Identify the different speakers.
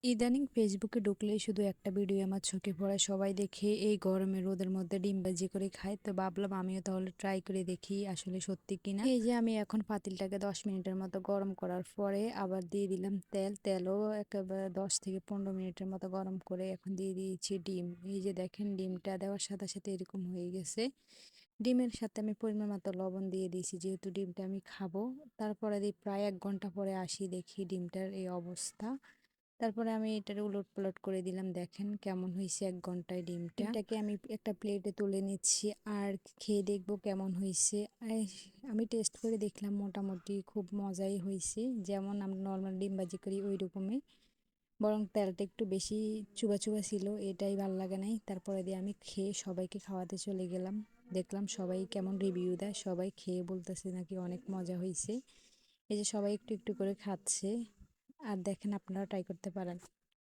Speaker 1: ইদানিং ফেসবুকে ঢুকলেই শুধু একটা ভিডিও আমার চোখে পড়ে, সবাই দেখে এই গরমে রোদের মধ্যে ডিম ভাজি করে খায়। তো ভাবলাম আমিও তাহলে ট্রাই করে দেখি আসলে সত্যি কিনা। এই যে আমি এখন পাতিলটাকে 10 মিনিটের মতো গরম করার পরে আবার দিয়ে দিলাম তেলও একেবারে 10 থেকে 15 মিনিটের মতো গরম করে এখন দিয়ে দিয়েছি ডিম। এই যে দেখেন ডিমটা দেওয়ার সাথে সাথে এরকম হয়ে গেছে। ডিমের সাথে আমি পরিমাণ মতো লবণ দিয়ে দিয়েছি, যেহেতু ডিমটা আমি খাবো। তারপরে প্রায় 1 ঘন্টা পরে আসি, দেখি ডিমটার এই অবস্থা। তারপরে আমি এটার উলটপালট করে দিলাম, দেখেন কেমন হয়েছে 1 ঘন্টায় ডিমটা। ডিমটাকে আমি একটা প্লেটে তুলে নিচ্ছি আর খেয়ে দেখবো কেমন হয়েছে। আমি টেস্ট করে দেখলাম মোটামুটি খুব মজাই হয়েছে, যেমন আমরা নর্মাল ডিম ভাজি করি ওই রকমই, বরং তেলটা একটু বেশি চুবা চুবা ছিল, এটাই ভাল লাগে নাই। তারপরে দিয়ে আমি খেয়ে সবাইকে খাওয়াতে চলে গেলাম। দেখলাম সবাই কেমন রিভিউ দেয়, সবাই খেয়ে বলতেছে নাকি অনেক মজা হয়েছে। এই যে সবাই একটু একটু করে খাচ্ছে। আর দেখেন আপনারা ট্রাই করতে পারেন।